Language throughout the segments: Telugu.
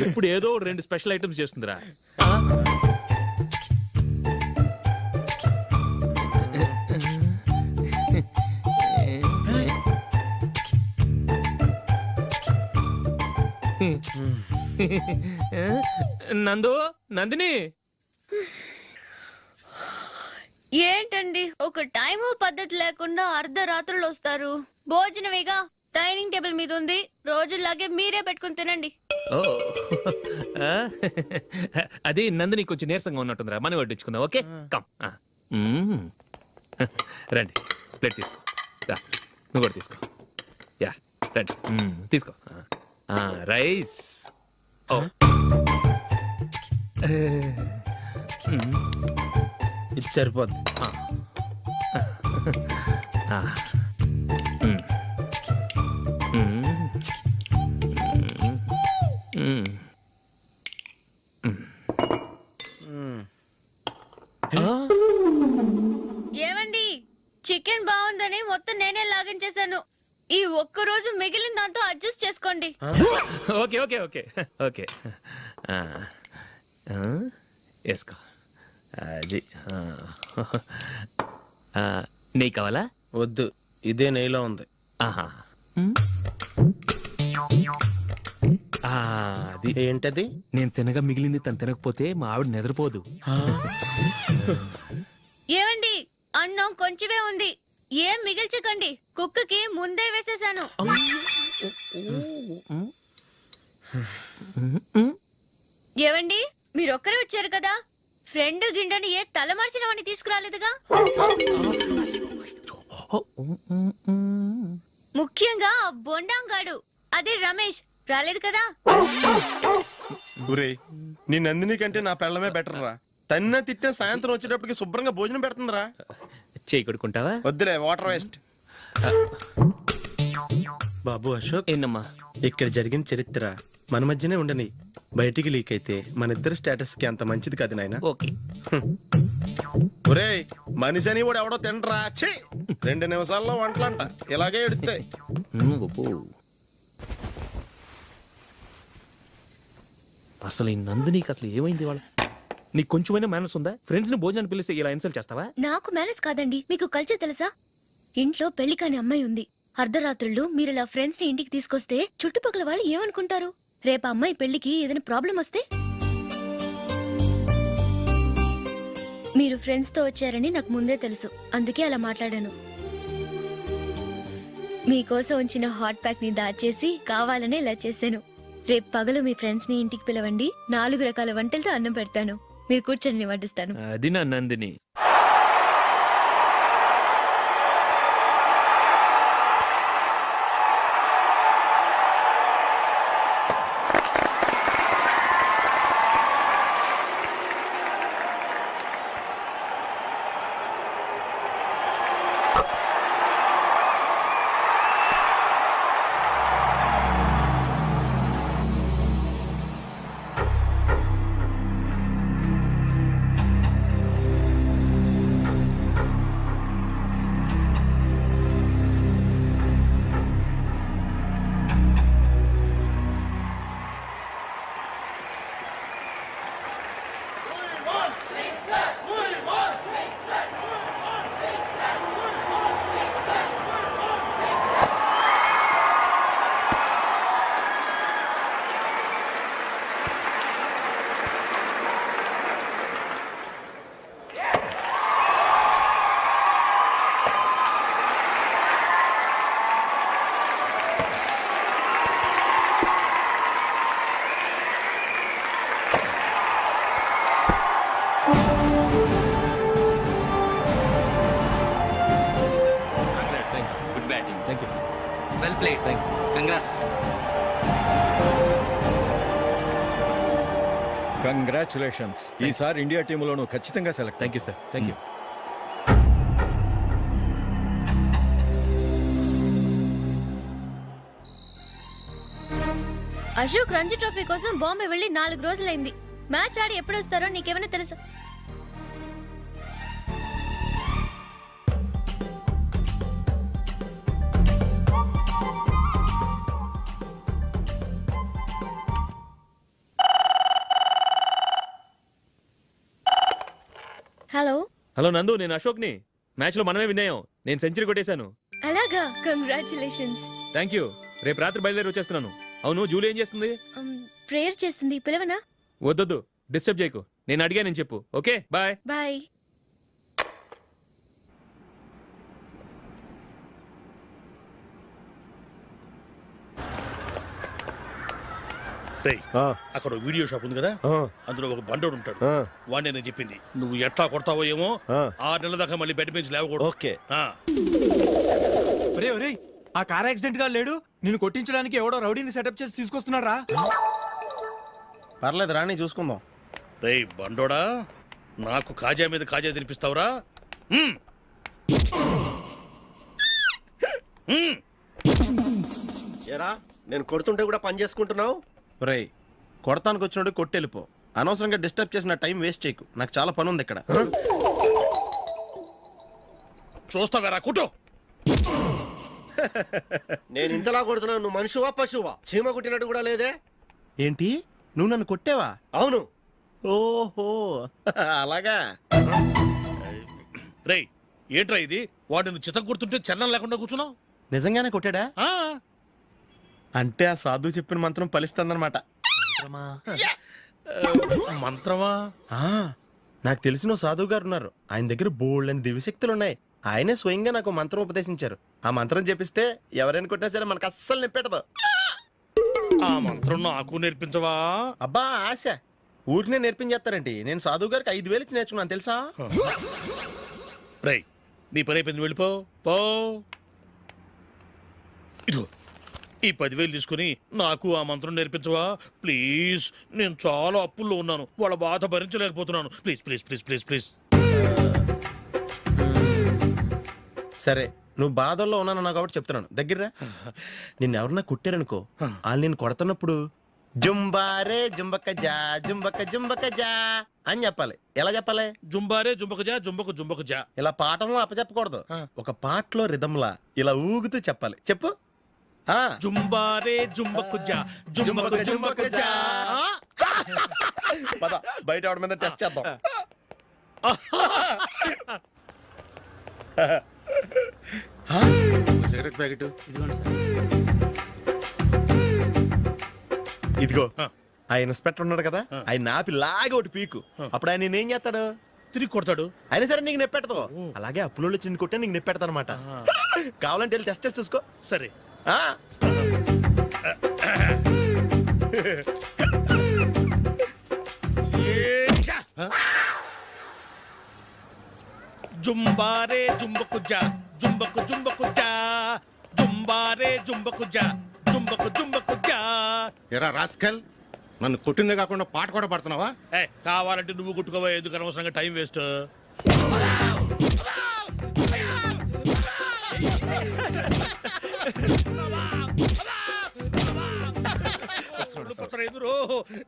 ఇప్పుడు ఏదో 2 స్పెషల్ ఐటమ్స్ చేస్తుందిరా. నందు, నందిని, ఏంటండి ఒక టైము పద్ధతి లేకుండా అర్ధరాత్రులు వస్తారు? భోజనమేగా డైనింగ్ టేబుల్ మీద ఉంది, రోజుల్లాగే మీరే పెట్టుకుని తినండి. ఓ అది నందిని కొంచెం నీరసంగా ఉన్నట్టుందిరా, మనం వడ్డించుకుందాం. Okay come. రండి, ప్లేట్ తీసుకో. రా, నువ్వు కూడా తీసుకో. యా రండి, తీసుకో. రైస్. ఓ ఇది సరిపోద్ది. ఏమండి, చికెన్ బాగుందని మొత్తం నేనే లాగించేశాను. ఈ ఒక్క రోజు మిగిలిన దాంతో అడ్జస్ట్ చేసుకోండి. ఓకే ఓకే ఓకే ఓకే వేసుకో. అది నెయ్యి కావాలా? వద్దు, ఇదే నెయ్యిలో ఉంది. ఆహా, అది ఏంటది? నేను తినగా మిగిలింది తను తినకపోతే మా ఆవిడ నిద్రపోదు. ఏమండి, అన్నం కొంచెమే ఉంది, ఏం మిగిల్చకండి. కుక్కకి ముందే వేసేసాను. ఏవండి, మీరొక్కరే వచ్చారు కదా, ఫ్రెండ్ గిండెని ఏ తలమార్చిన వాడిని తీసుకురాలేదుగా? ముఖ్యంగా బొండాంగాడు, అదే రమేష్ రాలేదు కదా? ఊరే, నీ నందిని కంటే నా పెళ్ళమే బెటర్ రా. తన్న తిట్టిన సాయంత్రం వచ్చేటప్పటికి శుభ్రంగా భోజనం పెడుతుందిరా. చేయి కొడుకుంటావా? వద్దులే, వాటర్ వేస్ట్. బాబు అశోక్, ఏంటమ్మా? ఇక్కడ జరిగిన చరిత్ర మన మధ్యనే ఉండని, బయటికి లీక్ అయితే మన ఇద్దరు స్టేటస్ కి అంత మంచిది కాదు నాయన. ఓకే. ఒరే, మనిషి అని కూడా ఎవడో తినరా. 2 నిమిషాల్లో వంటలంట, ఇలాగే ఎడితే. అసలు ఈ నందినికి అసలు ఏమైంది? వాళ్ళ నీకు కొంచెమైనా మేనస్ ఉందా? ఫ్రెండ్స్ ని భోజనాన్ని పిలిస్తే ఇలా ఇన్సల్ట్ చేస్తావా? నాకు మేనేజ్ కాదండి, మీకు కల్చర్ తెలుసా? ఇంట్లో పెళ్లి కాని అమ్మాయి ఉంది, అర్ధరాత్రుళ్ళు మీరు ఇలా ఫ్రెండ్స్ ని ఇంటికి తీసుకొస్తే చుట్టుపక్కల వాళ్ళు ఏమనుకుంటారు? రేపు అమ్మాయి పెళ్లికి ఏదైనా ప్రాబ్లం వస్తే? మీరు ఫ్రెండ్స్ తో వచ్చారని నాకు ముందే తెలుసు, అందుకే అలా మాట్లాడాను. మీకోసం ఉంచిన హాట్ ప్యాక్ ని దాచేసి కావాలనే ఇలా చేశాను. రేపు పగలు మీ ఫ్రెండ్స్ ని ఇంటికి పిలవండి, 4 రకాల వంటలతో అన్నం పెడతాను, మీరు కూర్చొని వడ్డిస్తాను. అది నా Nandini. Well played. Thanks. Congrats. Congratulations. ఈసారి ఇండియా టీంలోనూ ఖచ్చితంగా select. Thank you sir. Thank you. Ashok Ranji trophy కోసం బాంబే వెళ్ళి 4 రోజులైంది. మ్యాచ్ ఆడి ఎప్పుడు వస్తారో నీకేమైనా తెలుసా? హలో నందు, నేను అశోక్ని. మ్యాచ్లో మనమే విన్నాయం. నేను సెంచరీ కొట్టేశాను. అలాగా, కంగ్రాచులేషన్స్. Thank you. రేపు రాత్రి బయలుదేరి వచ్చేస్తున్నాను. అవును, జూలీ ఏం చేస్తుంది? ప్రేయర్ చేస్తుంది, పిలవనా? వద్దొద్దు, డిస్టర్బ్ చేయకు. నేను అడిగానని చెప్పు. Okay, bye. బాయ్. రేయ్, అక్కడ ఓ వీడియో షాప్ ఉంది కదా, అందులో ఒక బండోడు ఉంటాడు. వాడిని నేను చెప్పింది నువ్వు ఎట్లా కొడతావో ఏమో. 6 నెలల దాకా మళ్ళీ బెడ్ మీద లేవకూడదు. ఓకే. ఆ, ఒరే ఒరే, ఆ కార్ యాక్సిడెంట్ గా లేడు, నిన్ను కొట్టించడానికి ఎవడో రౌడీని సెటప్ చేసి తీసుకొస్తున్నాడు రా. పర్లేదు రాని చూసుకుందాం. రేయ్ బండోడా, నాకు కాజా మీద కాజా తినిపిస్తావురా? హ్మ్. హ్మ్. ఏరా నేను కొడుతుంటే కూడా పని చేసుకుంటున్నావు? రేయ్, కొడతానికి వచ్చినట్టు కొట్టెళ్ళిపో. అనవసరంగా డిస్టర్బ్ చేసిన టైం వేస్ట్ చేయకు. నాకు చాలా పని ఉంది ఇక్కడ. చూస్తావేరా కుట్టు. నేను ఇంతలా కొడుతున్నావు, నువ్వు మనిషివా పశువా? చీమ కుట్టినట్టు కూడా లేదే. ఏంటి, నువ్వు నన్ను కొట్టావా? అవును. ఓహో అలాగా. రేయ్ ఏంట్రా ఇది? వాడు నువ్వు చిత్త కొడుతుంటే చలనం లేకుండా కూర్చున్నావు. నిజంగానే కొట్టాడా? ఆ, అంటే ఆ సాధువు చెప్పిన మంత్రం ఫలిస్తుందన్నమాట. మంత్రమా? నాకు తెలిసిన ఓ సాధువు గారు ఉన్నారు. ఆయన దగ్గర బోల్డ్ అని దివ్యశక్తులు ఉన్నాయి. ఆయనే స్వయంగా నాకు మంత్రం ఉపదేశించారు. ఆ మంత్రం చెప్పిస్తే ఎవరైనా కొట్టినా సరే మనకు అస్సలు నిప్పెట్టదు. ఆ మంత్రం నాకు నేర్పించవా? అబ్బా ఆశ, ఊరినే నేర్పించేస్తారండి. నేను సాధువు గారికి 5,000 ఇచ్చి నేర్చుకున్నాను తెలుసా? రేయ్ నీ పని అయిపోయింది, వెళ్ళిపో పో. ఇదిగో ఈ 10,000 తీసుకుని నాకు ఆ మంత్రం నేర్పించవా ప్లీజ్? నేను చాలా అప్పుల్లో ఉన్నాను, వాళ్ళ బాధ భరించలేకపోతున్నాను. Please please please please please. సరే, నువ్వు బాధల్లో ఉన్నాను నాకు కాబట్టి చెప్తున్నాను. దగ్గర నిన్ను ఎవరన్నా కుట్టారనుకో, వాళ్ళు నేను కొడుతున్నప్పుడు జుంబారే జుంబక జా జుంబక జుంబక జా అని చెప్పాలి. ఎలా చెప్పాలి? జుంబారే జుంబకు జా జుంబకు జుంబకు జా. ఇలా పాఠంలో అప్పచెప్పకూడదు. ఒక పాటలో రిధంలా ఇలా ఊగుతూ చెప్పాలి. చెప్పు. జుంబారే జుంబకు జా జుంబకు జుంబకు జా. పద బయట ఆవిడ మీద టెస్ట్ చేద్దాం. సిగరెట్ ప్యాకెట్ ఇదిగో, ఆ ఇన్స్పెక్టర్ ఉన్నాడు కదా, ఆయన ఆపి లాగే ఒకటి పీకు. అప్పుడు ఆయన నేనేం చేస్తాడు? తిరిగి కొడతాడు. అయినా సరే నీకు నెప్పెడతావు. అలాగే అప్పులో చిన్న కొట్టే నీకు నెప్పెడతా అనమాట. కావాలంటే వెళ్ళి టెస్ట్ చేసి చూసుకో. సరే. జుంబారే జుంబకు జా జుంబకు జుంబకు జా జుంబారే జుంబకు జా జుంబకు జుంబకు జా. ఎరా రాస్కల్, నన్ను కొట్టిందే కాకుండా పాట కూడా పడుతున్నావా? కావాలంటే నువ్వు కొట్టుకోవా, ఎందుకు అనవసరంగా టైం వేస్ట్.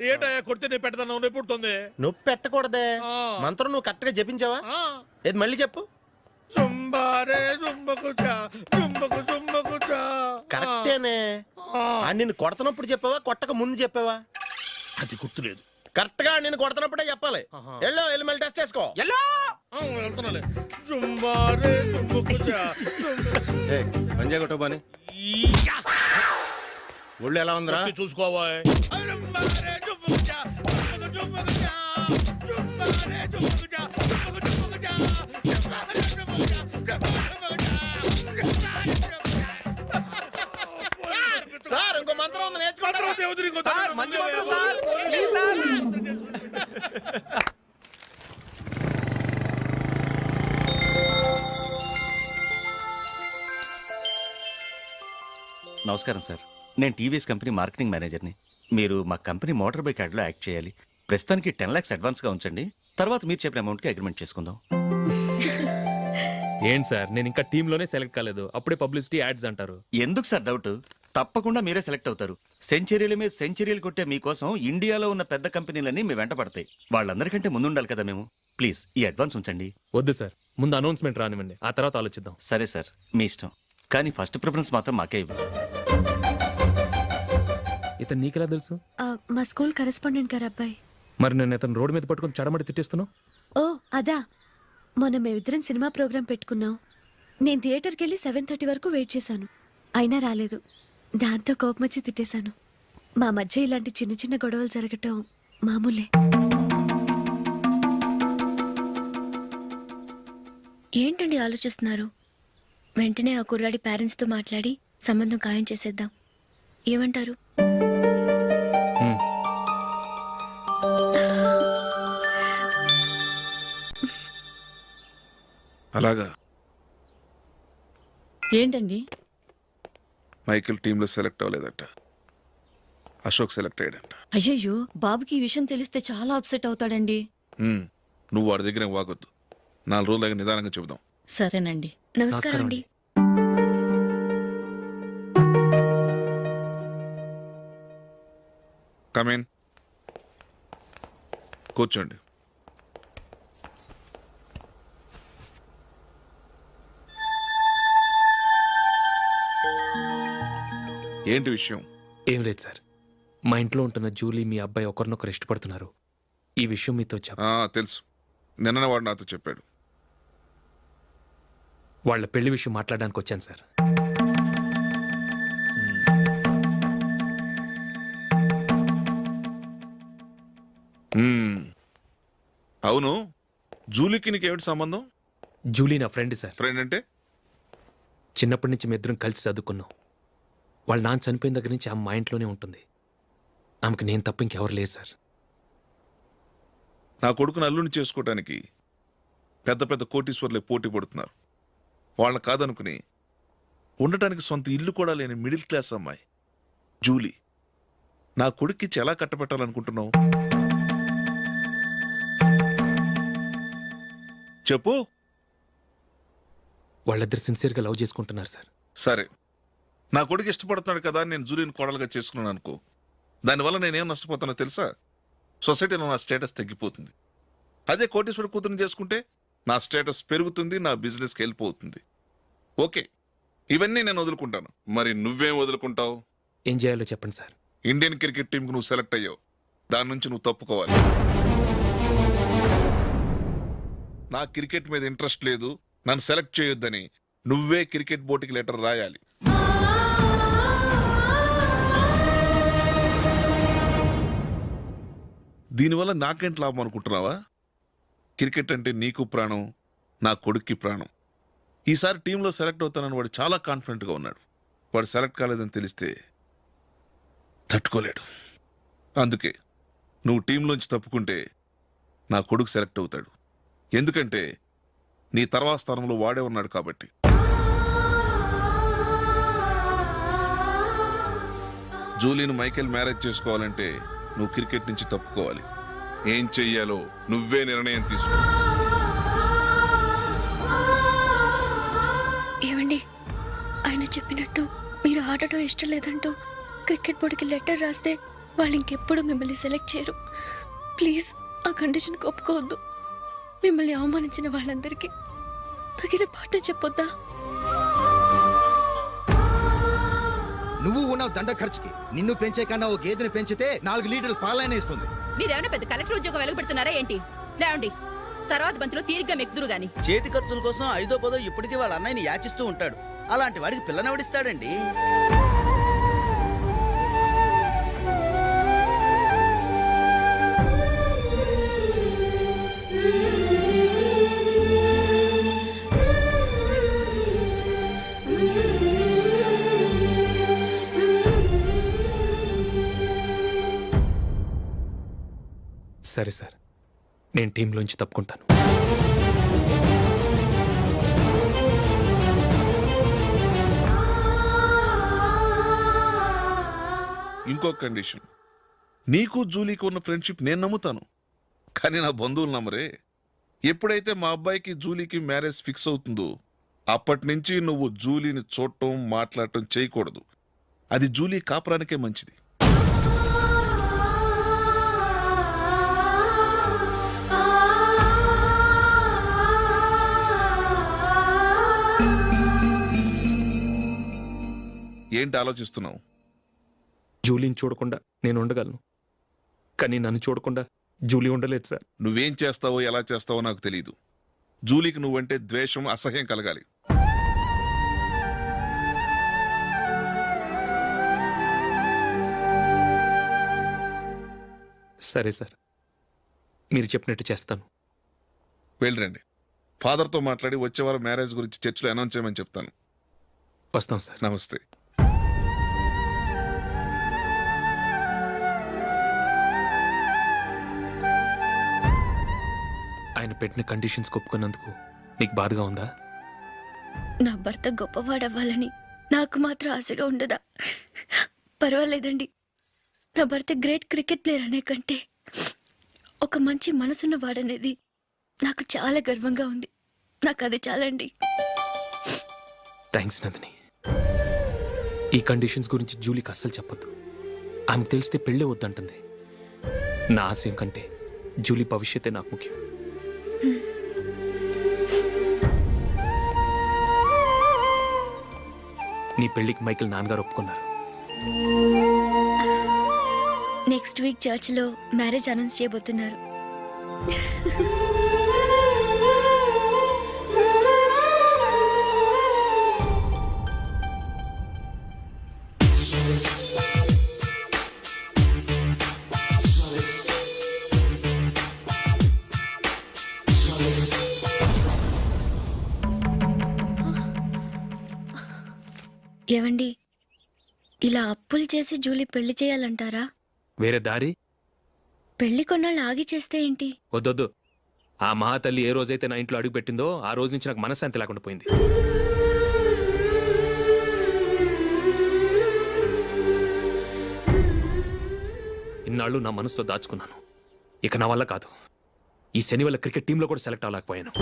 ఏంటయ్యా కొడితే నేను పెడతాను పుడుతుంది. నొప్పి పెట్టకూడదే. మంత్రం నువ్వు కరెక్ట్ గా జపించావా? ఏది మళ్ళీ చెప్పు. జుంబారే జుంబకు జా జుంబకు జుంబకు జా. కరెక్టేనే. నిన్ను కొడుతున్నప్పుడు చెప్పావా, కొట్టక ముందు చెప్పావా? అది గుర్తులేదు. కరెక్ట్ గా నేను కొడుతున్నప్పుడే చెప్పాలి. ఎల్లో వెళ్ళి మళ్ళీ టెస్ట్ చేసుకో. వెళ్తున్నాలే. జుంబారే జుంబకు జా పంజా కొట్టు బాని. ఒళ్ళు ఎలా ఉందిరా? చూసుకోవా. సార్ ఇంకో మంత్రం ఉంది, నేర్చుకుంటారు. సార్, మంచి మంత్రం సార్. Please sir. నమస్కారం సార్, నేను టీవీఎస్ కంపెనీ మార్కెటింగ్ మేనేజర్ని. మీరు మా కంపెనీ మోటార్ బైక్ యాడ్లో యాక్ట్ చేయాలి. ప్రస్తుతానికి 10 lakhs అడ్వాన్స్గా ఉంచండి, తర్వాత మీరు చెప్పిన అమౌంట్కి అగ్రిమెంట్ చేసుకుందాం. ఏంటి సార్, నేను ఇంకా టీంలోనే సెలెక్ట్ కాలేదు, అప్పుడే పబ్లిసిటీ యాడ్స్ అంటారు. ఎందుకు సార్ డౌట్? తప్పకుండా మీరే సెలెక్ట్ అవుతారు. సెంచరీల మీద సెంచరీలు కొట్టే మీకోసం ఇండియాలో ఉన్న పెద్ద కంపెనీలన్నీ మీ వెంట పడతాయి. వాళ్ళందరికంటే ముందుండాలి కదా మేము. ప్లీజ్ ఈ అడ్వాన్స్ ఉంచండి. వద్దు సార్, ముందు అనౌన్స్మెంట్ రానివ్వండి, ఆ తర్వాత ఆలోచిద్దాం. సరే సార్, మీ ఇష్టం, కానీ ఫస్ట్ ప్రిఫరెన్స్ మాత్రం మాకే ఇవ్వండి. ఇతను నీకెలా తెలుసు? మా స్కూల్ కరెస్పాండెంట్ గారు అబ్బాయి. మరి నేను ఇతను రోడ్డు మీద పట్టుకొని చడమడి తిట్టేస్తున్నావు. ఓ అదా, మొన్న మేమిద్దరం సినిమా ప్రోగ్రాం పెట్టుకున్నాం. నేను థియేటర్కి వెళ్ళి 7:30 వరకు వెయిట్ చేశాను, అయినా రాలేదు. దాంతో కోపం వచ్చి తిట్టేశాను. మా మధ్య ఇలాంటి చిన్న చిన్న గొడవలు జరగటం మామూలే. ఏంటండి ఆలోచిస్తున్నారు? వెంటనే ఆ కుర్రాడి పేరెంట్స్తో మాట్లాడి సంబంధం ఖాయం చేసేద్దాం. ఏమంటారు? అలాగా ఏంటండి? మైకిల్ టీంలో సెలెక్ట్ అవ్వలేదట, అశోక్ సెలెక్ట్ అయ్యాడంట. అయ్యయ్యో, బాబుకి ఈ విషయం తెలిస్తే చాలా అప్సెట్ అవుతాడండి. నువ్వు వాడి దగ్గర వాగొద్దు, 4 రోజులు నిదానంగా చెబుదాం. సరేనండి. నమస్కారం అండి. కమేన్, కూర్చోండి. ఏంటి విషయం? ఏం లేదు సార్, మా ఇంట్లో ఉంటున్న జూలీ మీ అబ్బాయి ఒకరినొకరు ఇష్టపడుతున్నారు. ఈ విషయం మీతో తెలుసు, నిన్న వాడు నాతో చెప్పాడు. వాళ్ళ పెళ్లి విషయం మాట్లాడడానికి వచ్చాను సార్. అవును, జూలీకి నీకేమిటి సంబంధం? జూలీ నా ఫ్రెండ్ సార్. ఫ్రెండ్ అంటే? చిన్నప్పటి నుంచి మీ ఇద్దరం కలిసి చదువుకున్నాం. వాళ్ళ నాన్న చనిపోయిన దగ్గర నుంచి ఆమె మా ఇంట్లోనే ఉంటుంది. ఆమెకు నేను తప్ప ఇంకెవరు లేదు సార్. నా కొడుకును అల్లుని చేసుకోవటానికి పెద్ద పెద్ద కోటీశ్వర్లే పోటీ పడుతున్నారు. వాళ్ళని కాదనుకుని ఉండటానికి సొంత ఇల్లు కూడా లేని మిడిల్ క్లాస్ అమ్మాయి జూలీ నా కొడుక్కిచ్చి ఎలా కట్టబెట్టాలనుకుంటున్నావు? చెప్పు. వాళ్ళిద్దరు సిన్సియర్గా లవ్ చేసుకుంటున్నారు సార్. సరే, నా కొడుకు ఇష్టపడుతున్నాడు కదా అని నేను జూలీని కోడలుగా చేసుకున్నాను అనుకో, దానివల్ల నేనేం నష్టపోతానో తెలుసా? సొసైటీలో నా స్టేటస్ తగ్గిపోతుంది. అదే కోటీశ్వర కూతురుని చేసుకుంటే నా స్టేటస్ పెరుగుతుంది, నా బిజినెస్కి వెళ్ళిపోతుంది. ఓకే, ఇవన్నీ నేను వదులుకుంటాను. మరి నువ్వేం వదులుకుంటావు? ఏం చేయాలో చెప్పండి సార్. ఇండియన్ క్రికెట్ టీంకు నువ్వు సెలెక్ట్ అయ్యావు, దాని నుంచి నువ్వు తప్పుకోవాలి. నా క్రికెట్ మీద ఇంట్రెస్ట్ లేదు, నన్ను సెలెక్ట్ చేయొద్దని నువ్వే క్రికెట్ బోర్డుకి లెటర్ రాయాలి. దీనివల్ల నాకేంటి లాభం అనుకుంటున్నావా? క్రికెట్ అంటే నీకు ప్రాణం, నా కొడుక్కి ప్రాణం. ఈసారి టీంలో సెలెక్ట్ అవుతానని వాడు చాలా కాన్ఫిడెంట్గా ఉన్నాడు. వాడు సెలెక్ట్ కాలేదని తెలిస్తే తట్టుకోలేడు. అందుకే నువ్వు టీంలోంచి తప్పుకుంటే నా కొడుకు సెలెక్ట్ అవుతాడు. ఎందుకంటే నీ తర్వాత స్థానంలో వాడే ఉన్నాడు కాబట్టి. జూలీని మైకేల్ మ్యారేజ్ చేసుకోవాలంటే నువ్వు క్రికెట్ నుంచి తప్పుకోవాలి. ఏం చెయ్యాలో నువ్వే నిర్ణయం తీసుకో. ఏమండి, ఆయన చెప్పినట్టు మీరు ఆడటం ఇష్టం లేదంటూ క్రికెట్ బోర్డుకి లెటర్ రాస్తే వాళ్ళు ఇంకెప్పుడు మిమ్మల్ని సెలెక్ట్ చేయరు. ప్లీజ్ ఆ కండిషన్ ఒప్పుకోవద్దు. మిమ్మల్ని అవమానించిన వాళ్ళందరికీ తగిన పాఠం చెప్పొద్దా? నువ్వు ఉన్నావు దండ ఖర్చుకి. నిన్ను పెంచే కన్నా ఓ గేదెని పెంచితే 4 లీటర్ల పాలైన ఇస్తుంది. మీరేమైనా పెద్ద కలెక్టర్ ఉద్యోగం వెలుగుపెడుతున్నారా ఏంటి? లేవండి, తర్వాత బంతిలో తీరిగ్గా మెక్కుదురు గాని. చేతి ఖర్చుల కోసం 5దో 10దో ఇప్పటికీ వాళ్ళ అన్నయ్యని యాచిస్తూ ఉంటాడు. అలాంటి వాడికి పిల్లనవడిస్తాడండి. సరే సార్, నేను టీంలోంచి తప్పుకుంటాను. ఇంకో కండిషన్, నీకు జూలీకి ఉన్న ఫ్రెండ్షిప్ నేను నమ్ముతాను, కానీ నా బంధువులు నమ్మరే. ఎప్పుడైతే మా అబ్బాయికి జూలీకి మ్యారేజ్ ఫిక్స్ అవుతుందో అప్పటి నుంచి నువ్వు జూలీని చూడటం మాట్లాడటం చేయకూడదు. అది జూలీ కాపురానికే మంచిది. ఏంటి ఆలోచిస్తున్నావు? జూలీని చూడకుండా నేను ఉండగలను, కానీ నన్ను చూడకుండా జూలీ ఉండలేదు సార్. నువ్వేం చేస్తావో ఎలా చేస్తావో నాకు తెలీదు, జూలీకి నువ్వంటే ద్వేషం, అసహ్యం కలగాలి. సరే సార్, మీరు చెప్పినట్టు చేస్తాను. వెళ్ళరండి. ఫాదర్తో మాట్లాడి వచ్చే వారం మ్యారేజ్ గురించి చర్చిలో అనౌన్స్ చేయమని చెప్తాను. వస్తాం సార్. నమస్తే. ఆయన పెట్టిన కండిషన్స్ ఒప్పుకున్నందుకు నీకు బాధగా ఉందా? నా భర్త గొప్పవాడవ్వాలని నాకు మాత్రం ఆశగా ఉండదా? పర్వాలేదండి. నా భర్త గ్రేట్ క్రికెట్ ప్లేయర్ అనే కంటే ఒక మంచి మనసున్న వాడనేది నాకు చాలా గర్వంగా ఉంది. నాకు అది చాలండి. థ్యాంక్స్ నందిని. ఈ కండిషన్స్ గురించి జూలీకి అస్సలు చెప్పొద్దు. ఆమెకు తెలిస్తే పెళ్ళే వద్దంటుంది. నా ఆశయం కంటే జూలీ భవిష్యత్తే నాకు ముఖ్యం. నీ పెళ్లికి మైకిల్ నాన్నగారు ఒప్పుకున్నారు. నెక్స్ట్ వీక్ చర్చిలో మ్యారేజ్ అనౌన్స్ చేయబోతున్నారు. ఏవండి, ఇలా అప్పులు చేసి జూలీ పెళ్లి చేయాలంటారా? వేరే దారి? పెళ్లి కొన్నాళ్ళు ఆగి చేస్తే ఏంటి? వద్దొద్దు. ఆ మహాతల్లి ఏ రోజైతే నా ఇంట్లో అడుగు పెట్టిందో ఆ రోజు నుంచి నాకు మనశ్శాంతి లేకుండా పోయింది. ఇన్నాళ్ళు నా మనసులో దాచుకున్నాను. ఇక నా వల్ల కాదు. ఈ శని వల్ల క్రికెట్ టీంలో కూడా సెలెక్ట్ అవ్వలేకపోయాను.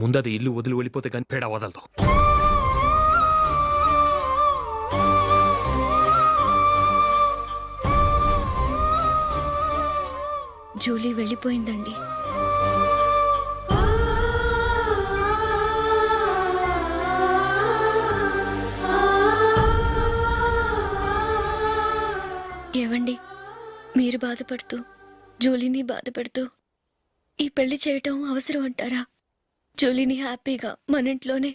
ముందది ఇల్లు వదిలి వెళ్ళిపోతే కానీ పేడ వదలదు. జూలీ వెళ్ళిపోయిందండి. ఏవండి, మీరు బాధపడుతూ జూలీని బాధపెడుతూ ఈ పెళ్లి చేయటం అవసరం అంటారా? జూలీని హ్యాపీగా మన ఇంట్లోనే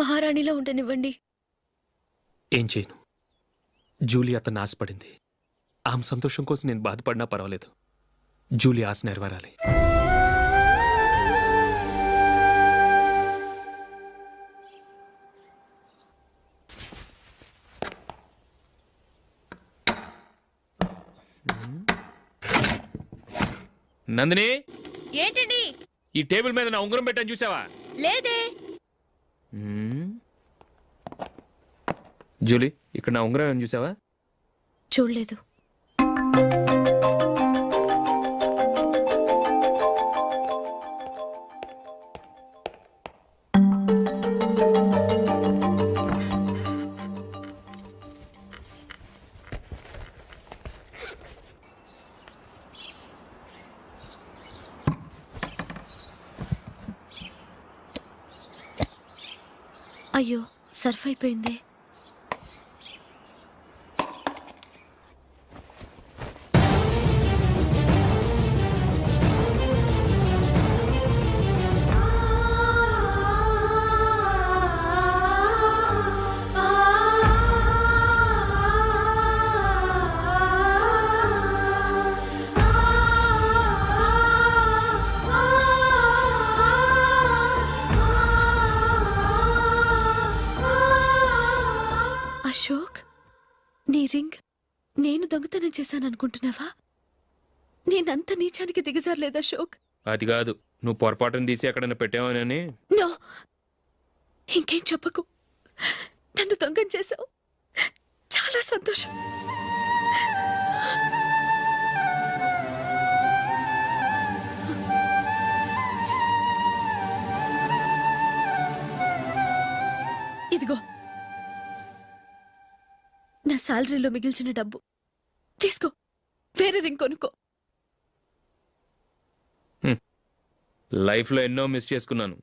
మహారాణిలో ఉండనివ్వండి. ఏం చేయను? జూలీ అతన్ని ఆశపడింది. ఆమె సంతోషం కోసం నేను బాధపడినా పర్వాలేదు. జూలీ ఆశ నెరవేరాలి. నందిని, ఏంటండి? ఈ టేబుల్ మీద నా ఉంగరం పెట్టని చూసావా? లేదే. జూలీ, ఇక్కడ నా ఉంగరం ఏమని చూసావా? చూడలేదు. అయ్యో, సర్ఫ్ అయిపోయింది. అశోక్, నీ రింగ్ నేను దొంగతనం చేశాననుకుంటున్నావా? నేనంత నీచానికి దిగజారలేదు అశోక్. అది కాదు, నువ్వు పొరపాటును తీసి ఎక్కడైనా పెట్టావని. నో, ఇంకేం చెప్పకు. నన్ను దొంగం చేశావు. చాలా సంతోషం. ఇదిగో నా శాలరీలో మిగిల్చిన డబ్బు తీసుకో. వేరే రింగ్ కొనుక్కో. లైఫ్లో ఎన్నో మిస్ చేసుకున్నాను.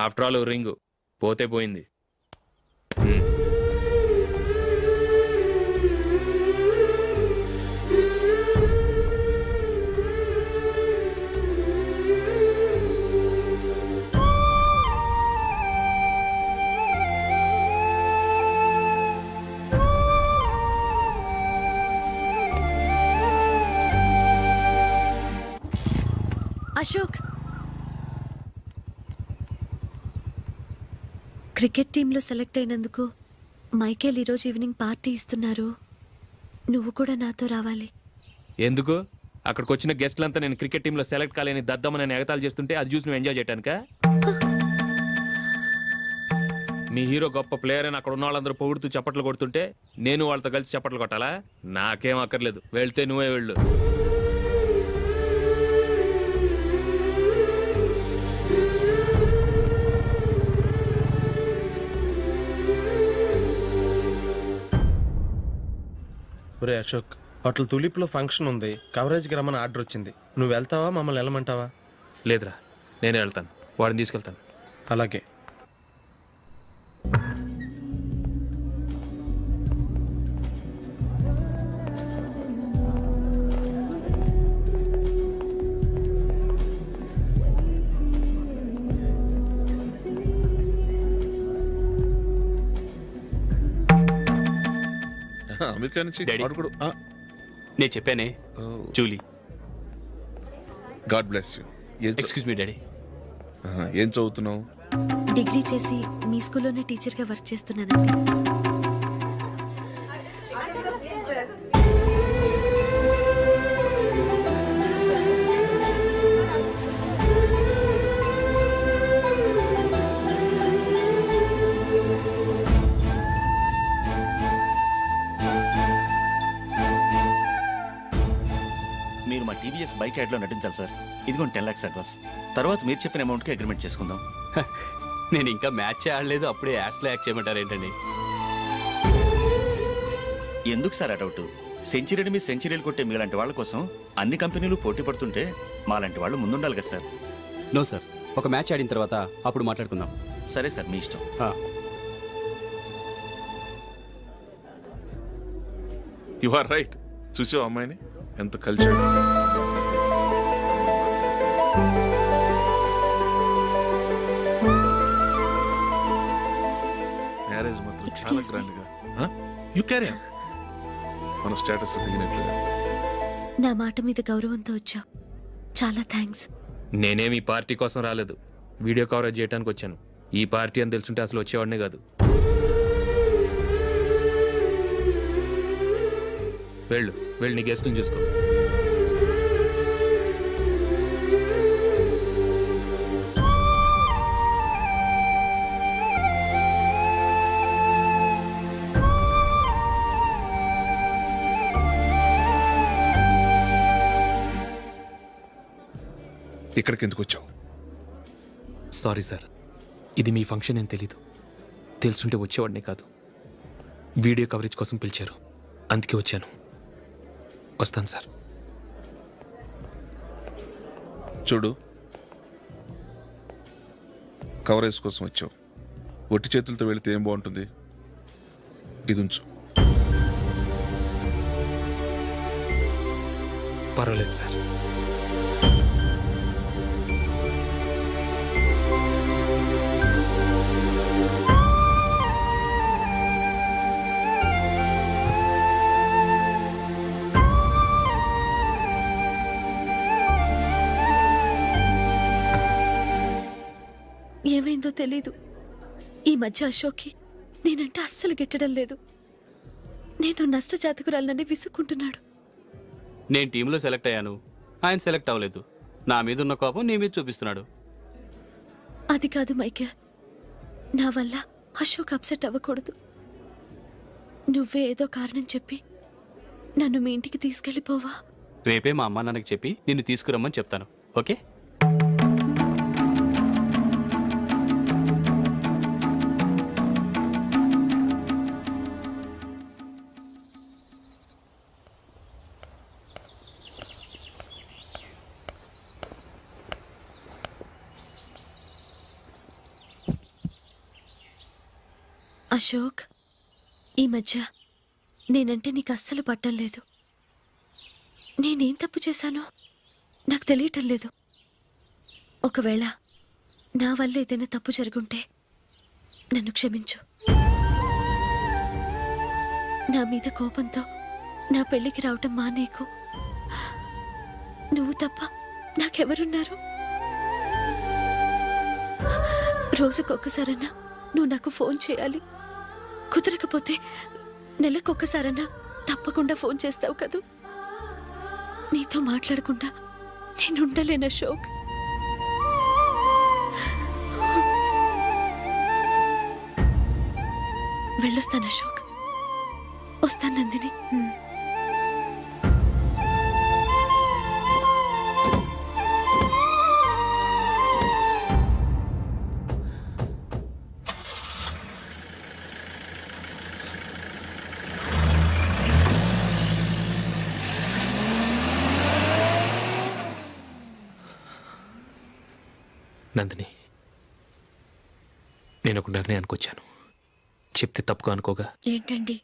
ఆఫ్టర్ ఆల్ రింగ్ పోతే పోయింది. అశోక్, క్రికెట్ టీంలో సెలెక్ట్ అయినందుకు మైకేల్ ఈరోజు ఈవినింగ్ పార్టీ ఇస్తున్నారు. నువ్వు కూడా నాతో రావాలి. ఎందుకు? అక్కడికి వచ్చిన గెస్ట్లంతా నేను క్రికెట్ టీంలో సెలెక్ట్ కాలేని దద్దమ్మని ఎగతాలు చేస్తుంటే అది చూసి నువ్వు ఎంజాయ్ చేయటానికా? మీ హీరో గొప్ప ప్లేయర్ అని అక్కడ ఉన్న వాళ్ళందరూ పొగుడుతూ చప్పట్లు కొడుతుంటే నేను వాళ్ళతో కలిసి చప్పట్లు కొట్టాలా? నాకేం అక్కర్లేదు, వెళ్తే నువ్వే వెళ్ళు. ఒరే అశోక్, హోటల్ తులిప్లో ఫంక్షన్ ఉంది, కవరేజ్కి రమ్మని ఆర్డర్ వచ్చింది. నువ్వు వెళ్తావా, మమ్మల్ని వెళ్ళమంటావా? లేదురా, నేనే వెళ్తాను, వాడిని తీసుకెళ్తాను. అలాగే. అమెరికా నుంచి డాడీ. వాడు కూడా నేను చెప్పానే, Julie. God bless you. Excuse me daddy. ఏం చదువుతున్నావు? డిగ్రీ చేసి మీ స్కూల్లోనే టీచర్గా వర్క్ చేస్తున్నానండి. మీరు మా టీవీఎస్ బైక్ యాడ్లో నటించాలి సార్. ఇదిగోండి 10 lakhs అడ్వాన్స్. తర్వాత మీరు చెప్పిన అమౌంట్కి అగ్రిమెంట్ చేసుకుందాం. నేను ఇంకా మ్యాచ్ ఆడలేదు, అప్పుడే యాడ్స్లో యాక్ట్ చేయమంటారు ఏంటండి? ఎందుకు సార్ ఆ డౌట్? సెంచరీని మీ సెంచరీలు కొట్టే మీలాంటి వాళ్ళ కోసం అన్ని కంపెనీలు పోటీ పడుతుంటే మాలాంటి వాళ్ళు ముందుండాలి కదా సార్. నో సార్, ఒక మ్యాచ్ ఆడిన తర్వాత అప్పుడు మాట్లాడుకుందాం. సరే సార్, మీ ఇష్టం. You are right. చూసావు అమ్మాయిని ఎంత కల్చర్. మ్యారేజ్ మాత్రం చాలా Excuse me. గ్రాండ్ గా. You carry on. మన స్టేటస్ దిగినట్లుగా. నా మాట మీద గౌరవంతో వచ్చా. చాలా థ్యాంక్స్. నేనేమి ఈ పార్టీ కోసం రాలేదు, వీడియో కవరేజ్ చేయడానికి వచ్చాను. ఈ పార్టీ అని తెలుసుంటే అసలు వచ్చేవాడినే కాదు. వెళ్ళు వెళ్ళి నీ గెస్ట్ని చూసుకో. ఇక్కడికి ఎందుకు వచ్చావు? సారీ సార్, ఇది మీ ఫంక్షన్ అని తెలీదు. తెలుసుంటే వచ్చేవాడినే కాదు. వీడియో కవరేజ్ కోసం పిలిచారు, అందుకే వచ్చాను. వస్తాను సార్. చూడు, కవరేజ్ కోసం వచ్చావు. ఒట్టి చేతులతో వెళితే ఏం బాగుంటుంది? ఇది ఉంచు. పర్వాలేదు సార్. ఏమైందో తెలీదు, ఈ మధ్య అశోక్కి నేనంటే అస్సలు గిట్టడం లేదు. నేను నష్టజాతకురాలనని విసుక్కుంటున్నాడు. నేను టీంలో సెలెక్ట్ అయ్యాను, ఆయన సెలెక్ట్ అవ్వలేదు. నా మీద ఉన్న కోపం నీ మీద చూపిస్తున్నాడు. అది కాదు మైకేల్, నా వల్ల అశోక్ అప్సెట్ అవ్వకూడదు. నువ్వే ఏదో కారణం చెప్పి నన్ను మీ ఇంటికి తీసుకెళ్ళిపోవా? రేపే మా అమ్మ నాన్నకి చెప్పి నిన్ను తీసుకురమ్మని చెప్తాను, ఓకే? అశోక్, ఈ మధ్య నేనంటే నీకు అస్సలు పట్టం లేదు. నేనేం తప్పు చేశానో నాకు తెలియటం లేదు. ఒకవేళ నా వల్ల ఏదైనా తప్పు జరుగుంటే నన్ను క్షమించు. నా మీద కోపంతో నా పెళ్ళికి రావటం మానేకు. నువ్వు తప్ప నాకెవరున్నారు? రోజుకొకసారన్నా నువ్వు నాకు ఫోన్ చేయాలి. కుదరకపోతే నెలకొకసారన్నా తప్పకుండా ఫోన్ చేస్తావు కదూ. నీతో మాట్లాడకుండా నేను ఉండలేను అశోక్. వెళ్ళొస్తాను అశోక్. వస్తాను నందిని. నందిని, నేను ఒక నిర్ణయానికి వచ్చాను. చెప్తే తప్పుగా అనుకోగా. ఏంటండి?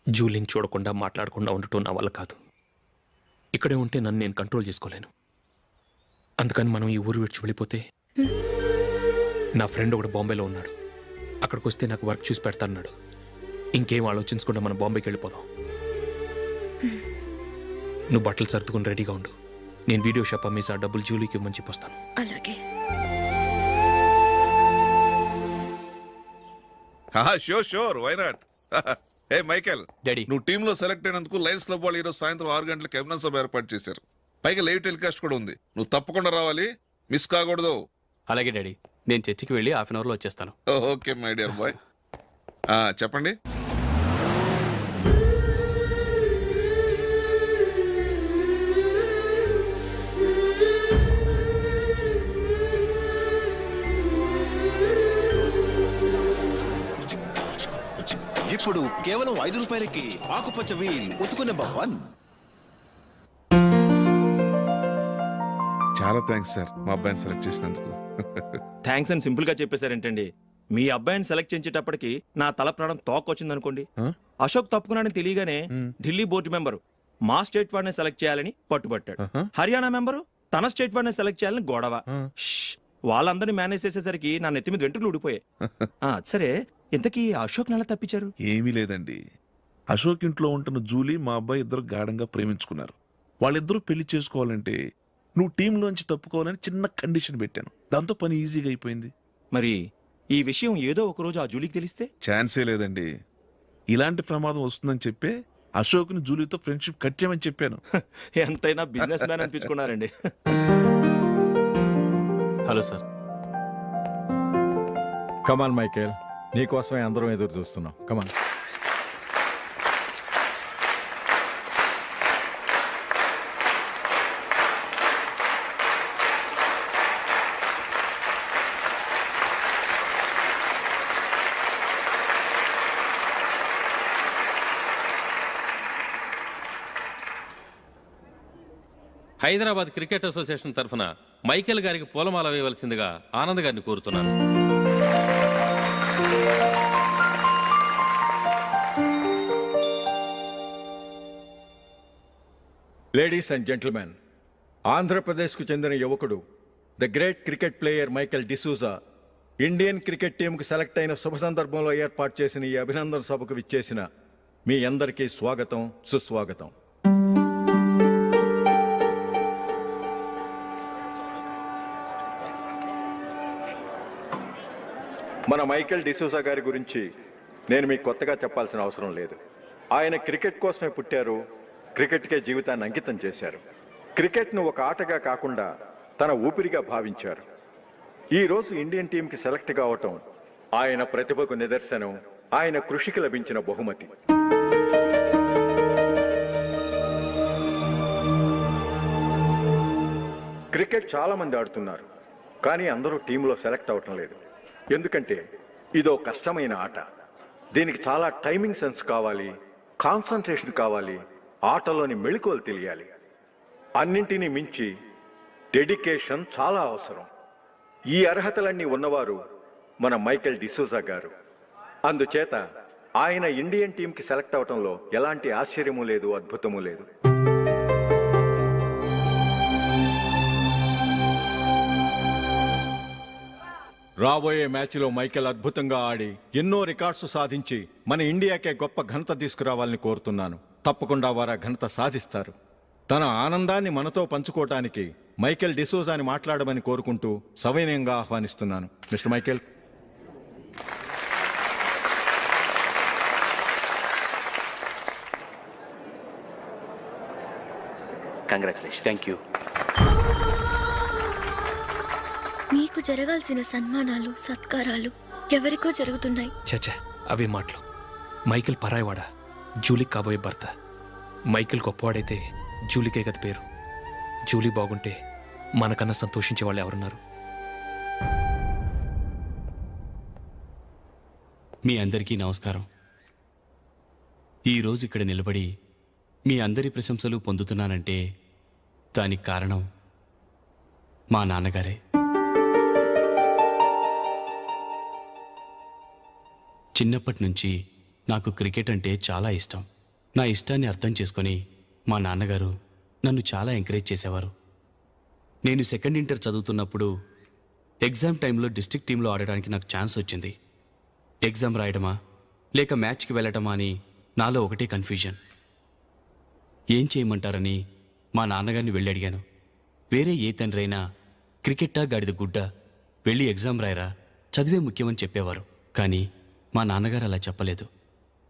జూలిని చూడకుండా మాట్లాడకుండా ఉండటం నా వల్ల కాదు. ఇక్కడే ఉంటే నన్ను నేను కంట్రోల్ చేసుకోలేను. అందుకని మనం ఈ ఊరు విడిచి వెళ్ళిపోతే, నా ఫ్రెండ్ ఒకడు బాంబేలో ఉన్నాడు. అక్కడికి వస్తే నాకు వర్క్ చూసి పెడతాన్నాడు. ఇంకేం ఆలోచించకుండా మనం బాంబేకి వెళ్ళిపోదాం. నువ్వు బట్టలు సర్దుకుని రెడీగా ఉండు. నేను వీడియో షాప్ అమ్మేసి ఆ డబ్బులు జూలీకి ఇవ్వమని చెప్పొస్తాను. అలాగే. Sure sure, why not. ఏ మైకేల్, డాడీ, నువ్వు టీంలో సెలెక్ట్ అయినందుకు లయన్స్ క్లబ్ వాళ్ళు ఈరోజు సాయంత్రం 6 గంటలకు అభినందన సభ ఏర్పాటు చేశారు. పైగా లైవ్ టెలికాస్ట్ కూడా ఉంది. నువ్వు తప్పకుండా రావాలి, మిస్ కాకూడదు. అలాగే డాడీ, నేను చర్చికి వెళ్ళి హాఫ్ అన్ అవర్లో వచ్చేస్తాను. Okay my dear bye. చెప్పండి. ఇప్పుడు కేవలం 5 రూపాయలకి ఆకుపచ్చ వీల్ ఉతుకు నెంబర్ 1. చాలా థ్యాంక్స్ సార్, మా అబ్బాయిని సెలెక్ట్ చేసినందుకు. థ్యాంక్స్ అని సింపుల్ గా చెప్పేశారేంటండి? మీ అబ్బాయిని సెలెక్ట్ చేసేటప్పటికి నా తల ప్రాణం తోకొచ్చింది అనుకోండి. అశోక్ తప్పుకున్నాడని తెలియగానే ఢిల్లీ బోర్డు మెంబరు మా స్టేట్ వాడిని సెలెక్ట్ చేయాలని పట్టుబట్టాడు. హర్యానా మెంబరు తన స్టేట్ వాడిని సెలెక్ట్ చేయాలని గొడవ. వాళ్ళందరినీ మేనేజ్ చేసేసరికి నా నెత్తి మీద వెంట్రుకలు ఊడిపోయాయి. సరే, ఇంతకీ అశోక్ నెల తప్పించారు? ఏమీ లేదండి. అశోక్ ఇంట్లో ఉంటున్న జూలీ మా అబ్బాయి ఇద్దరు గాఢంగా ప్రేమించుకున్నారు. వాళ్ళిద్దరూ పెళ్లి చేసుకోవాలంటే నువ్వు టీంలోంచి తప్పుకోవాలని చిన్న కండిషన్ పెట్టాను. దాంతో పని ఈజీగా అయిపోయింది. మరి ఈ విషయం ఏదో ఒక రోజు ఆ జూలీకి తెలిస్తే? ఛాన్సే లేదండి. ఇలాంటి ప్రమాదం వస్తుందని చెప్పే అశోక్ని జూలీతో ఫ్రెండ్షిప్ కట్ చేయమని చెప్పాను. ఎంతైనా బిజినెస్ మ్యాన్ అనిపించుకున్నారండి. Hello sir. కమాన్ మైకేల్, నీకోసమే అందరం ఎదురు చూస్తున్నాం. కమాన్. హైదరాబాద్ క్రికెట్ అసోసియేషన్ తరఫున మైకేల్ గారికి పూలమాల వేయవలసిందిగా ఆనంద్ గారిని కోరుతున్నాను. లేడీస్ అండ్ జెంటిల్మెన్, ఆంధ్రప్రదేశ్కు చెందిన యువకుడు the great cricket player Michael D'Souza Indian cricket టీంకు సెలెక్ట్ అయిన శుభ సందర్భంలో ఏర్పాటు చేసిన ఈ అభినందన సభకు విచ్చేసిన మీ అందరికీ స్వాగతం, సుస్వాగతం. మన మైకేల్ డిసూజా గారి గురించి నేను మీకు కొత్తగా చెప్పాల్సిన అవసరం లేదు. ఆయన క్రికెట్ కోసమే పుట్టారు, క్రికెట్కే జీవితాన్ని అంకితం చేశారు. క్రికెట్ను ఒక ఆటగా కాకుండా తన ఊపిరిగా భావించారు. ఈరోజు ఇండియన్ టీంకి సెలెక్ట్ కావటం ఆయన ప్రతిభకు నిదర్శనం, ఆయన కృషికి లభించిన బహుమతి. క్రికెట్ చాలా మంది ఆడుతున్నారు, కానీ అందరూ టీంలో సెలెక్ట్ అవటం లేదు. ఎందుకంటే ఇదో కష్టమైన ఆట. దీనికి చాలా టైమింగ్ సెన్స్ కావాలి, కాన్సన్ట్రేషన్ కావాలి, ఆటలోని మెళకువలు తెలియాలి. అన్నింటినీ మించి డెడికేషన్ చాలా అవసరం. ఈ అర్హతలన్నీ ఉన్నవారు మన మైకేల్ డిసూజా గారు. అందుచేత ఆయన ఇండియన్ టీంకి సెలెక్ట్ అవటంలో ఎలాంటి ఆశ్చర్యము లేదు, అద్భుతము లేదు. రాబోయే మ్యాచ్లో మైకేల్ అద్భుతంగా ఆడి ఎన్నో రికార్డ్స్ సాధించి మన ఇండియాకే గొప్ప ఘనత తీసుకురావాలని కోరుతున్నాను. తప్పకుండా వారు ఆ ఘనత సాధిస్తారు. తన ఆనందాన్ని మనతో పంచుకోవటానికి మైకేల్ డిసూజాని మాట్లాడమని కోరుకుంటూ సవినయంగా ఆహ్వానిస్తున్నాను. Mister Michael. Congratulation. Thank you. మీకు జరగాల్సిన సన్మానాలు సత్కారాలు ఎవరికో జరుగుతున్నాయి. చచ్చా అవే మాటలు. మైకేల్ పరాయవాడా, జూలీకి కాబోయే భర్త. మైకేల్ గొప్పవాడైతే జూలీకే కదా పేరు. జూలీ బాగుంటే మనకన్నా సంతోషించే వాళ్ళు ఎవరున్నారు? మీ అందరికీ నమస్కారం. ఈరోజు ఇక్కడ నిలబడి మీ అందరి ప్రశంసలు పొందుతున్నానంటే దానికి కారణం మా నాన్నగారే. చిన్నప్పటి నుంచి నాకు క్రికెట్ అంటే చాలా ఇష్టం. నా ఇష్టాన్ని అర్థం చేసుకొని మా నాన్నగారు నన్ను చాలా ఎంకరేజ్ చేసేవారు. నేను సెకండ్ ఇంటర్ చదువుతున్నప్పుడు ఎగ్జామ్ టైంలో డిస్ట్రిక్ట్ టీంలో ఆడడానికి నాకు ఛాన్స్ వచ్చింది. ఎగ్జామ్ రాయడమా లేక మ్యాచ్కి వెళ్ళటమా అని నాలో ఒకటే కన్ఫ్యూజన్. ఏం చేయమంటారని మా నాన్నగారిని వెళ్ళి అడిగాను. వేరే ఏ తండ్రి అయినా క్రికెట్టా గాడిద గుడ్డ, వెళ్ళి ఎగ్జామ్ రాయరా, చదివే ముఖ్యమని చెప్పేవారు. కానీ మా నాన్నగారు అలా చెప్పలేదు.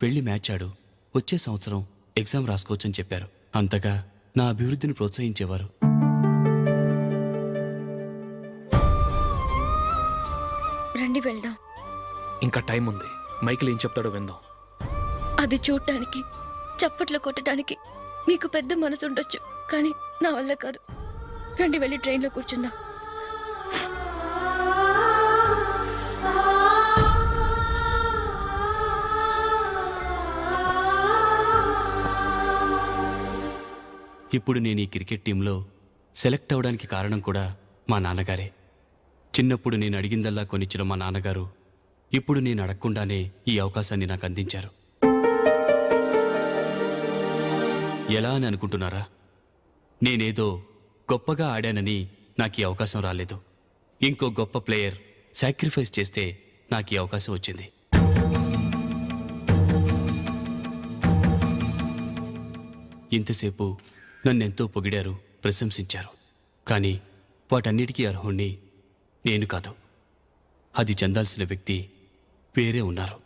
వెళ్ళి మ్యాచ్ ఆడు, వచ్చే సంవత్సరం ఎగ్జామ్ రాసుకోవచ్చని చెప్పారు. అంతగా నా అభివృద్ధిని ప్రోత్సహించేవారు. రండి వెళ్దాం. ఇంకా టైం ఉంది. మైకేల్ ఏం చెప్తాడో విందాం. అది చూడటానికి చప్పట్లు కొట్టడానికి మీకు పెద్ద మనసు ఉండొచ్చు, కానీ నా వల్ల కాదు. రండి వెళ్ళి ట్రైన్లో కూర్చుందాం. ఇప్పుడు నేను ఈ క్రికెట్ టీంలో సెలెక్ట్ అవ్వడానికి కారణం కూడా మా నాన్నగారే. చిన్నప్పుడు నేను అడిగిందల్లా కొనిచ్చిన మా నాన్నగారు ఇప్పుడు నేను అడగకుండానే ఈ అవకాశాన్ని నాకు అందించారు. ఎలా అని అనుకుంటున్నారా? నేనేదో గొప్పగా ఆడానని నాకు ఈ అవకాశం రాలేదు. ఇంకో గొప్ప ప్లేయర్ సాక్రిఫైస్ చేస్తే నాకు ఈ అవకాశం వచ్చింది. ఇంతసేపు నన్నెంతో పొగిడారు, ప్రశంసించారు. కానీ వాటన్నిటికీ అర్హుణ్ణి నేను కాదు. అది చెందాల్సిన వ్యక్తి వేరే ఉన్నారు.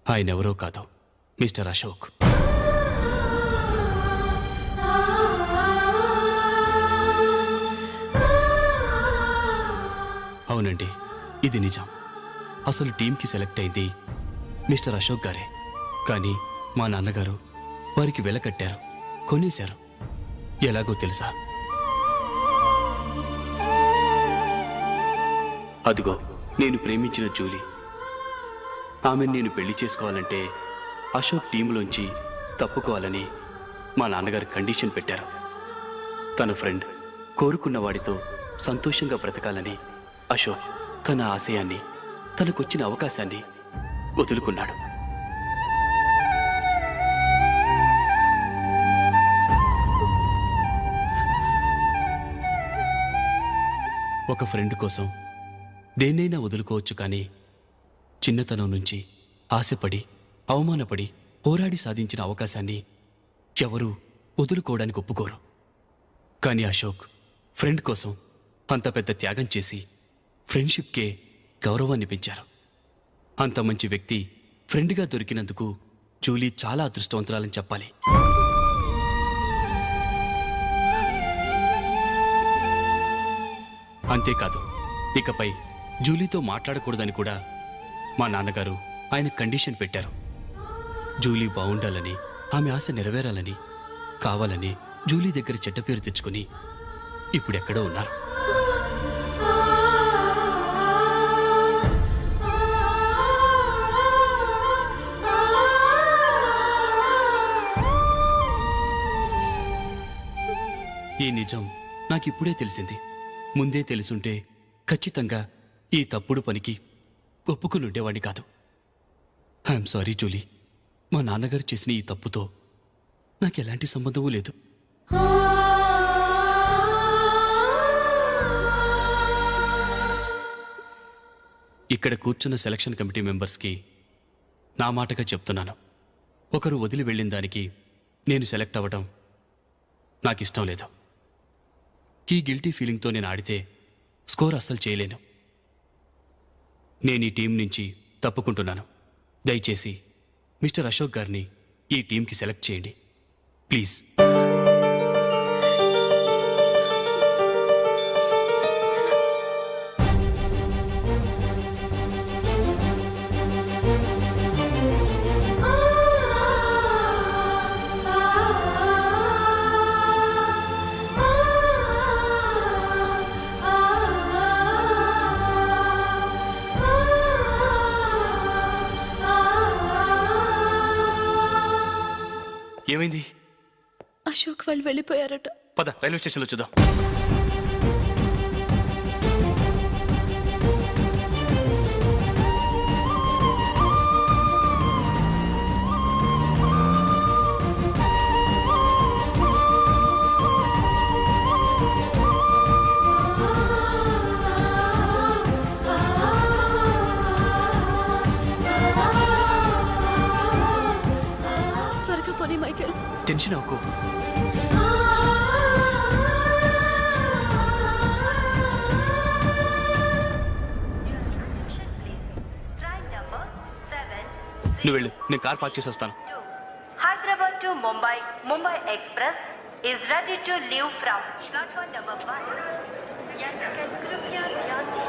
ఆయనెవరో కాదు, మిస్టర్ అశోక్. అవునండి, ఇది నిజం. అసలు టీంకి సెలెక్ట్ అయింది మిస్టర్ అశోక్ గారే. కానీ మా నాన్నగారు వారికి వెల కట్టారు, కొనేశారు. ఎలాగో తెలుసా? అదిగో నేను ప్రేమించిన జూలీ. ఆమెను నేను పెళ్లి చేసుకోవాలంటే అశోక్ టీంలోంచి తప్పుకోవాలని మా నాన్నగారు కండిషన్ పెట్టారు. తన ఫ్రెండ్ కోరుకున్న వాడితో సంతోషంగా బ్రతకాలని అశోక్ తన ఆశయాన్ని, తనకొచ్చిన అవకాశాన్ని వదులుకున్నాడు. ఒక ఫ్రెండ్ కోసం దేన్నైనా వదులుకోవచ్చు, కానీ చిన్నతనం నుంచి ఆశపడి, అవమానపడి, పోరాడి సాధించిన అవకాశాన్ని ఎవరూ వదులుకోవడానికి ఒప్పుకోరు. కానీ అశోక్ ఫ్రెండ్ కోసం అంత పెద్ద త్యాగం చేసి ఫ్రెండ్షిప్కే గౌరవాన్ని పెంచారు. అంత మంచి వ్యక్తి ఫ్రెండ్గా దొరికినందుకు జూలీ చాలా అదృష్టవంతురాలని చెప్పాలి. అంతేకాదు, ఇకపై జూలీతో మాట్లాడకూడదని కూడా మా నాన్నగారు ఆయన కండిషన్ పెట్టారు. జూలీ బాగుండాలని, ఆమె ఆశ నెరవేరాలని, కావాలని జూలీ దగ్గర చెడ్డ పేరు తెచ్చుకుని ఇప్పుడెక్కడో ఉన్నారు. ఈ నిజం నాకిప్పుడే తెలిసింది. ముందే తెలుసుంటే ఖచ్చితంగా ఈ తప్పుడు పనికి ఒప్పుకుని ఉండేవాడిని కాదు. I'm sorry Julie. మా నాన్నగారు చేసిన ఈ తప్పుతో నాకు ఎలాంటి సంబంధమూ లేదు. ఇక్కడ కూర్చున్న సెలక్షన్ కమిటీ మెంబర్స్కి నా మాటగా చెప్తున్నాను. ఒకరు వదిలి వెళ్ళిన దానికి నేను సెలెక్ట్ అవ్వడం నాకు ఇష్టం లేదు. ఈ గిల్టీ ఫీలింగ్తో నేను ఆడితే స్కోర్ అస్సలు చేయలేను. నేను ఈ టీం నుంచి తప్పుకుంటున్నాను. దయచేసి మిస్టర్ అశోక్ గారిని ఈ టీంకి సెలెక్ట్ చేయండి ప్లీజ్. ఏమైంది? అశోక్ వాళ్ళు వెళ్ళిపోయారట. పద రైల్వే స్టేషన్లో చూద్దాం. త్వరగా పోనీ మైకేల్. టెన్షన్ అవ్వకు. నువ్వు వెళ్ళు, నేను కార్ పార్క్ చేసి వస్తాను. Hyderabad to Mumbai Mumbai express is ready to leave from platform number 1. यात्रिगण कृपया ध्यान दें.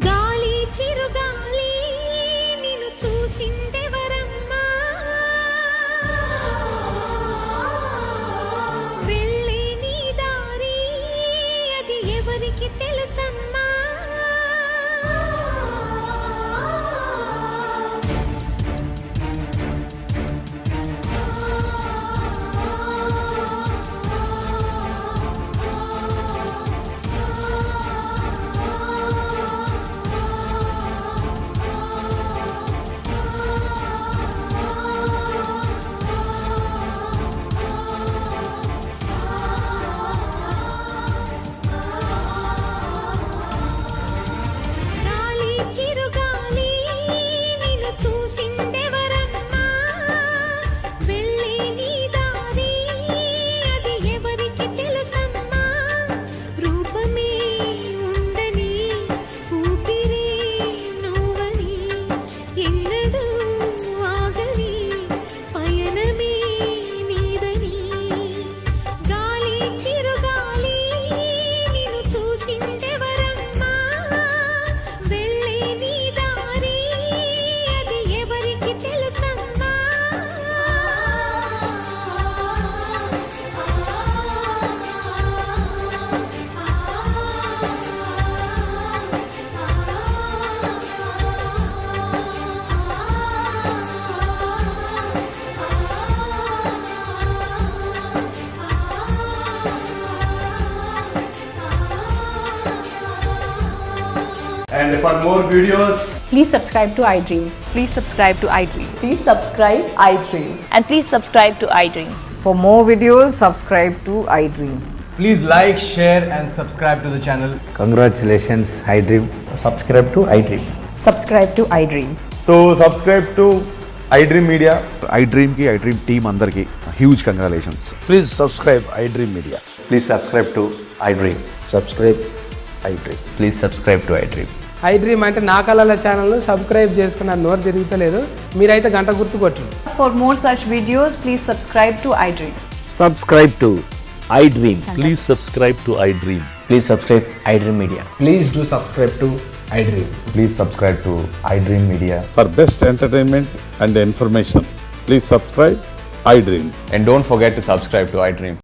గాలి చిరుగాలి నిన్ను చూసిందెవరమ్మా, వెళ్ళే నీ దారి అది ఎవరికి తెలుసమ్మా. గాలి చిరుగాలి నిన్ను చూసిందెవరమ్మా, వెళ్ళే నీ దారి అది ఎవరికి తెలుసమ్మా. రూపమే ఉండని ఊపిరే నువ్వని ఎన్నడూ ఆగని పయనమే నీదని. గాలి చిరుగాలి నిన్ను చూసిందెవరమ్మా, వెళ్ళే నీ దారి అది ఎవరికి తెలుసమ్మా. And for more videos, Please subscribe to iDream. Please subscribe to iDream. Please subscribe iDream. And please subscribe to iDream. For more videos, subscribe to iDream. please like, share and subscribe to the channel. Congratulations iDream. Subscribe to iDream. Subscribe to iDream. So subscribe to iDream Media. iDream కి iDream టీమ్ అందరికి huge congratulations. Please subscribe iDream media. Please subscribe to iDream. Subscribe iDream. Please subscribe to iDream. iDream అంటే నా కళల ఛానల్ను సబ్స్క్రైబ్ చేసుకున్న నోరు తిరుగుతలేదు. మీరైతే గంట గుర్తు కొట్టండి. For more such videos, please subscribe to iDream. Subscribe to iDream. Please subscribe to I dream. Please subscribe iDream Media. Please do subscribe to iDream. Please subscribe to iDream Media. For best entertainment and information please subscribe iDream. And don't forget to subscribe to iDream.